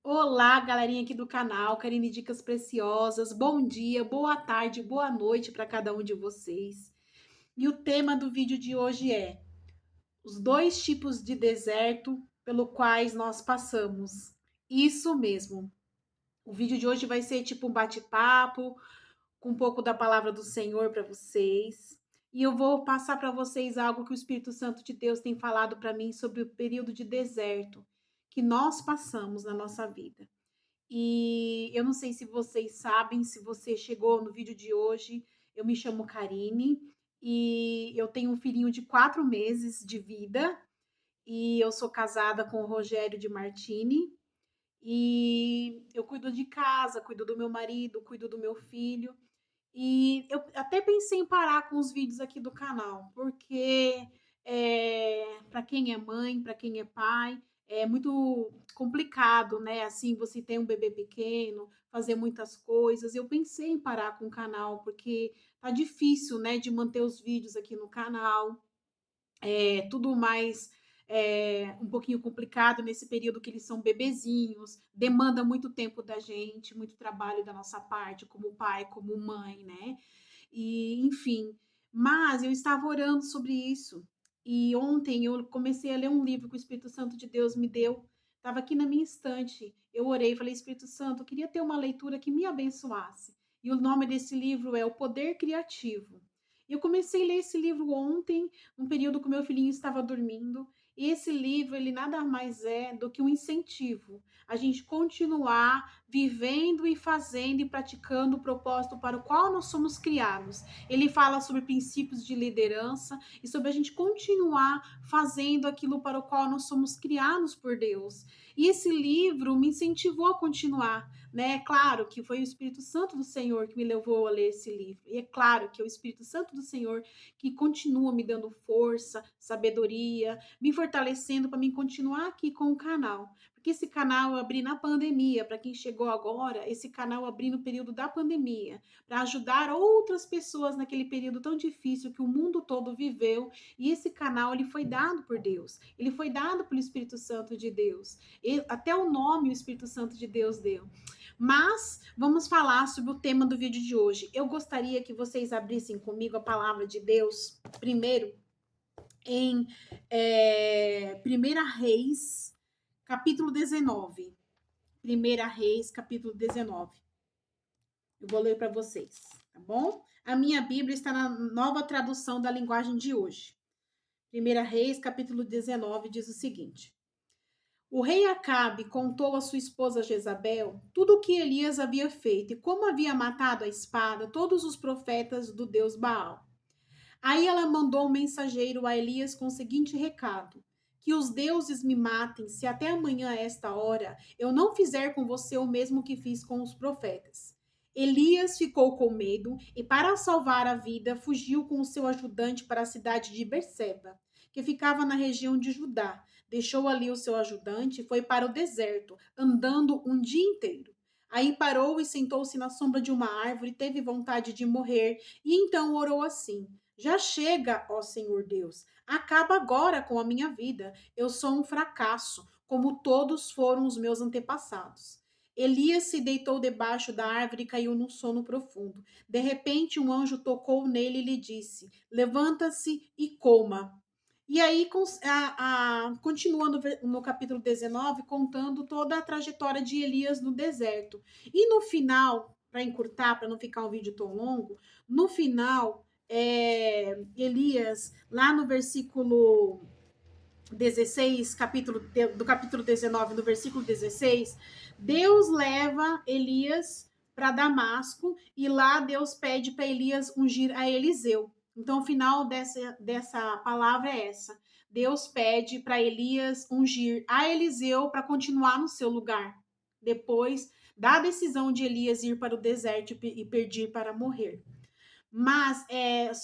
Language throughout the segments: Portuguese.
Olá, galerinha aqui do canal, Karine Dicas Preciosas. Bom dia, boa tarde, boa noite para cada um de vocês. E o tema do vídeo de hoje é os dois tipos de deserto pelo quais nós passamos. Isso mesmo. O vídeo de hoje vai ser tipo um bate-papo, com um pouco da palavra do Senhor para vocês. E eu vou passar para vocês algo que o Espírito Santo de Deus tem falado para mim sobre o período de deserto que nós passamos na nossa vida. E eu não sei se vocês sabem, se você chegou no vídeo de hoje, eu me chamo Karine e eu tenho um filhinho de 4 meses de vida e eu sou casada com o Rogério de Martini e eu cuido de casa, cuido do meu marido, cuido do meu filho. E eu até pensei em parar com os vídeos aqui do canal, porque para quem é mãe, para quem é pai, é muito complicado, né? Assim, você tem um bebê pequeno, fazer muitas coisas. Eu pensei em parar com o canal, porque tá difícil, né, de manter os vídeos aqui no canal. É tudo mais um pouquinho complicado nesse período que eles são bebezinhos, demanda muito tempo da gente, muito trabalho da nossa parte, como pai, como mãe, né? E, enfim, mas eu estava orando sobre isso. E ontem eu comecei a ler um livro que o Espírito Santo de Deus me deu. Estava aqui na minha estante. Eu orei e falei, Espírito Santo, eu queria ter uma leitura que me abençoasse. E o nome desse livro é O Poder Criativo. E eu comecei a ler esse livro ontem, num período que o meu filhinho estava dormindo. E esse livro, ele nada mais é do que um incentivo a gente continuar vivendo e fazendo e praticando o propósito para o qual nós somos criados. Ele fala sobre princípios de liderança e sobre a gente continuar fazendo aquilo para o qual nós somos criados por Deus. E esse livro me incentivou a continuar, né? É claro que foi o Espírito Santo do Senhor que me levou a ler esse livro. E é claro que é o Espírito Santo do Senhor que continua me dando força, sabedoria, me fortalecendo para mim continuar aqui com o canal. Porque esse canal eu abri na pandemia, para quem chegou agora, esse canal eu abri no período da pandemia, para ajudar outras pessoas naquele período tão difícil que o mundo todo viveu. E esse canal ele foi dado por Deus, ele foi dado pelo Espírito Santo de Deus. Até o nome o Espírito Santo de Deus deu. Mas vamos falar sobre o tema do vídeo de hoje. Eu gostaria que vocês abrissem comigo a palavra de Deus, primeiro, em 1 Reis, capítulo 19. 1 Reis, capítulo 19. Eu vou ler para vocês, tá bom? A minha Bíblia está na nova tradução da linguagem de hoje. 1 Reis, capítulo 19, diz o seguinte: O rei Acabe contou à sua esposa Jezabel tudo o que Elias havia feito e como havia matado à espada todos os profetas do deus Baal. Aí ela mandou um mensageiro a Elias com o seguinte recado: que os deuses me matem se até amanhã a esta hora eu não fizer com você o mesmo que fiz com os profetas. Elias ficou com medo e, para salvar a vida, fugiu com o seu ajudante para a cidade de Berseba, que ficava na região de Judá. Deixou ali o seu ajudante e foi para o deserto, andando um dia inteiro. Aí parou e sentou-se na sombra de uma árvore, teve vontade de morrer, e então orou assim: Já chega, ó Senhor Deus, acaba agora com a minha vida. Eu sou um fracasso, como todos foram os meus antepassados. Elias se deitou debaixo da árvore e caiu num sono profundo. De repente, um anjo tocou nele e lhe disse: Levanta-se e coma. E aí, continuando no capítulo 19, contando toda a trajetória de Elias no deserto. E no final, para encurtar, para não ficar um vídeo tão longo, no final, Elias, lá no versículo 16, do capítulo 19, no versículo 16, Deus leva Elias para Damasco e lá Deus pede para Elias ungir a Eliseu. Então, o final dessa palavra é essa. Deus pede para Elias ungir a Eliseu para continuar no seu lugar. Depois da decisão de Elias ir para o deserto e pedir para morrer. Mas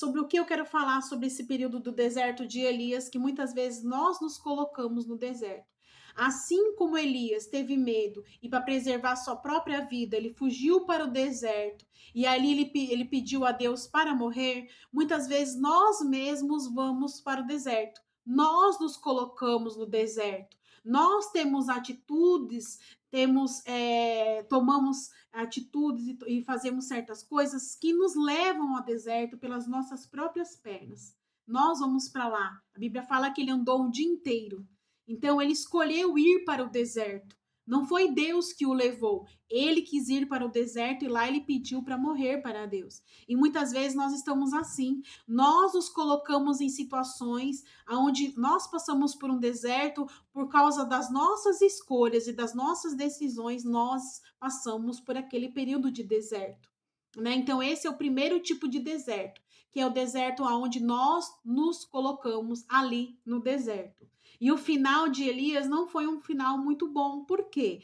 sobre o que eu quero falar sobre esse período do deserto de Elias, que muitas vezes nós nos colocamos no deserto. Assim como Elias teve medo e para preservar sua própria vida, ele fugiu para o deserto e ali ele pediu a Deus para morrer, muitas vezes nós mesmos vamos para o deserto. Nós nos colocamos no deserto. Nós temos atitudes, tomamos atitudes e fazemos certas coisas que nos levam ao deserto pelas nossas próprias pernas. Nós vamos para lá. A Bíblia fala que ele andou o dia inteiro. Então, ele escolheu ir para o deserto. Não foi Deus que o levou. Ele quis ir para o deserto e lá ele pediu para morrer para Deus. E muitas vezes nós estamos assim. Nós nos colocamos em situações onde nós passamos por um deserto por causa das nossas escolhas e das nossas decisões. Nós passamos por aquele período de deserto. Né? Então, esse é o primeiro tipo de deserto, que é o deserto onde nós nos colocamos ali no deserto. E o final de Elias não foi um final muito bom. Por quê?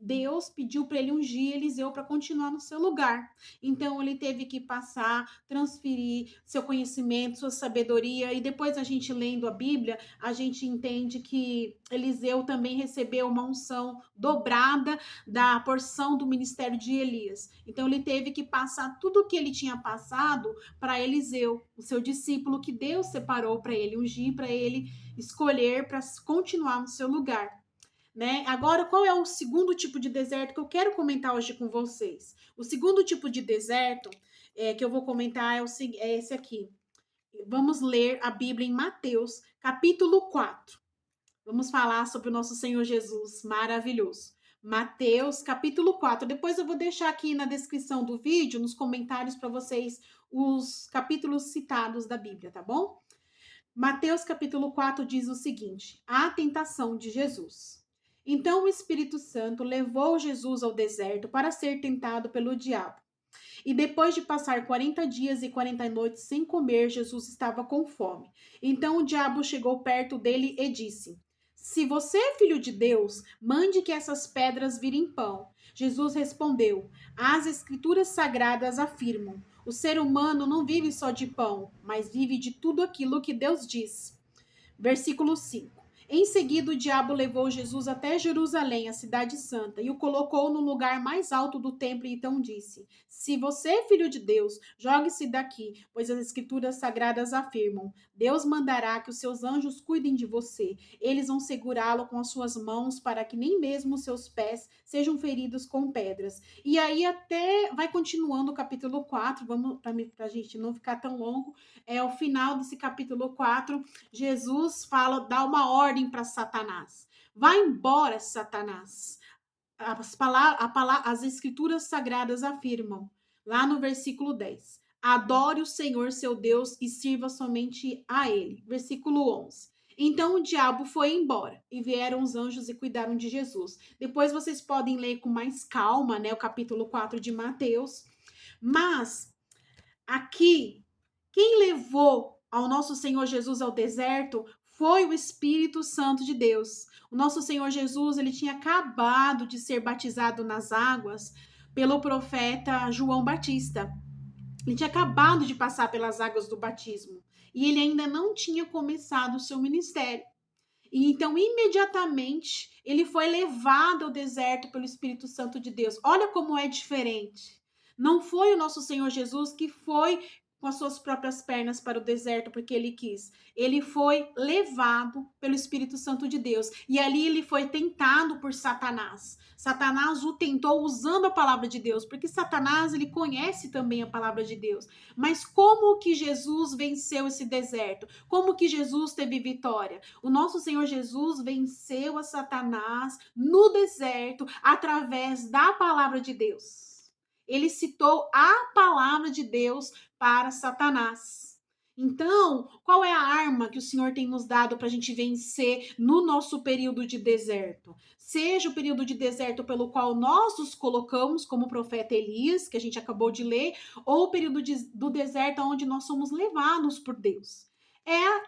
Deus pediu para ele ungir Eliseu para continuar no seu lugar. Então ele teve que passar, transferir seu conhecimento, sua sabedoria. E depois a gente lendo a Bíblia, a gente entende que Eliseu também recebeu uma unção dobrada da porção do ministério de Elias. Então ele teve que passar tudo o que ele tinha passado para Eliseu, o seu discípulo que Deus separou para ele ungir, para ele escolher para continuar no seu lugar. Né? Agora, qual é o segundo tipo de deserto que eu quero comentar hoje com vocês? O segundo tipo de deserto que eu vou comentar é esse aqui. Vamos ler a Bíblia em Mateus, capítulo 4. Vamos falar sobre o nosso Senhor Jesus, maravilhoso. Mateus, capítulo 4. Depois eu vou deixar aqui na descrição do vídeo, nos comentários para vocês, os capítulos citados da Bíblia, tá bom? Mateus capítulo 4 diz o seguinte: a tentação de Jesus. Então o Espírito Santo levou Jesus ao deserto para ser tentado pelo diabo. E depois de passar 40 dias e 40 noites sem comer, Jesus estava com fome. Então o diabo chegou perto dele e disse: se você é filho de Deus, mande que essas pedras virem pão. Jesus respondeu: as escrituras sagradas afirmam: o ser humano não vive só de pão, mas vive de tudo aquilo que Deus diz. Versículo 5. Em seguida, o diabo levou Jesus até Jerusalém, a cidade santa, e o colocou no lugar mais alto do templo e então disse: se você é filho de Deus, jogue-se daqui, pois as escrituras sagradas afirmam: Deus mandará que os seus anjos cuidem de você. Eles vão segurá-lo com as suas mãos para que nem mesmo os seus pés sejam feridos com pedras. E aí até vai continuando o capítulo 4, vamos para a gente não ficar tão longo, é o final desse capítulo 4, Jesus dá uma ordem para Satanás. Vai embora, Satanás. As escrituras sagradas afirmam, lá no versículo 10, adore o Senhor seu Deus e sirva somente a ele. Versículo 11. Então o diabo foi embora e vieram os anjos e cuidaram de Jesus. Depois vocês podem ler com mais calma, né, o capítulo 4 de Mateus. Mas aqui, quem levou ao nosso Senhor Jesus ao deserto foi o Espírito Santo de Deus. O nosso Senhor Jesus, ele tinha acabado de ser batizado nas águas pelo profeta João Batista. Ele tinha acabado de passar pelas águas do batismo e ele ainda não tinha começado o seu ministério. E então, imediatamente, ele foi levado ao deserto pelo Espírito Santo de Deus. Olha como é diferente. Não foi o nosso Senhor Jesus que foi com as suas próprias pernas para o deserto porque ele quis. Ele foi levado pelo Espírito Santo de Deus. E ali ele foi tentado por Satanás. Satanás o tentou usando a palavra de Deus, porque Satanás ele conhece também a palavra de Deus. Mas como que Jesus venceu esse deserto? Como que Jesus teve vitória? O nosso Senhor Jesus venceu a Satanás no deserto através da palavra de Deus. Ele citou a palavra de Deus para Satanás. Então, qual é a arma que o Senhor tem nos dado para a gente vencer no nosso período de deserto? Seja o período de deserto pelo qual nós nos colocamos, como o profeta Elias, que a gente acabou de ler, ou o período do deserto onde nós somos levados por Deus.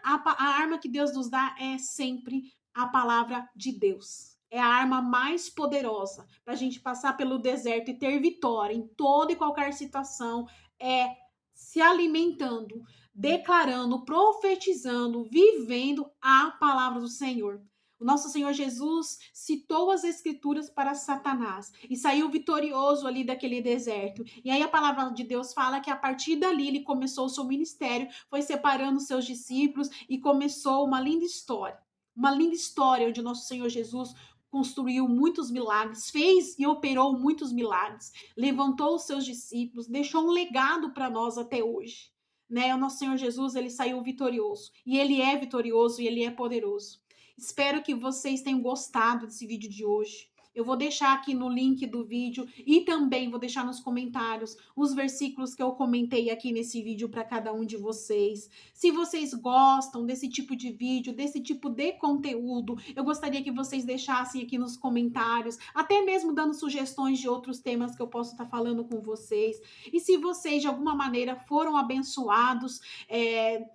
A arma que Deus nos dá é sempre a palavra de Deus. É a arma mais poderosa para a gente passar pelo deserto e ter vitória em toda e qualquer situação. É se alimentando, declarando, profetizando, vivendo a palavra do Senhor. O nosso Senhor Jesus citou as escrituras para Satanás e saiu vitorioso ali daquele deserto. E aí a palavra de Deus fala que a partir dali ele começou o seu ministério, foi separando seus discípulos e começou uma linda história. uma linda história onde o nosso Senhor Jesus construiu muitos milagres, fez e operou muitos milagres, levantou os seus discípulos, deixou um legado para nós até hoje. Né? O nosso Senhor Jesus, ele saiu vitorioso, e ele é vitorioso e ele é poderoso. Espero que vocês tenham gostado desse vídeo de hoje. Eu vou deixar aqui no link do vídeo e também vou deixar nos comentários os versículos que eu comentei aqui nesse vídeo para cada um de vocês. Se vocês gostam desse tipo de vídeo, desse tipo de conteúdo, eu gostaria que vocês deixassem aqui nos comentários, até mesmo dando sugestões de outros temas que eu posso estar falando com vocês. E se vocês de alguma maneira foram abençoados,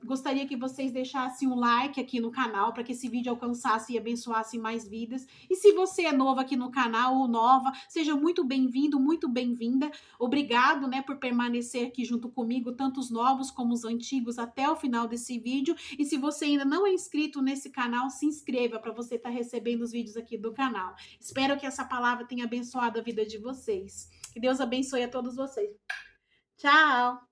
gostaria que vocês deixassem um like aqui no canal para que esse vídeo alcançasse e abençoasse mais vidas. E se você é novo aqui no canal ou nova, seja muito bem-vindo, muito bem-vinda. Obrigado, né, por permanecer aqui junto comigo, tanto os novos como os antigos, até o final desse vídeo. E se você ainda não é inscrito nesse canal, se inscreva para você estar recebendo os vídeos aqui do canal. Espero que essa palavra tenha abençoado a vida de vocês. Que Deus abençoe a todos vocês. Tchau!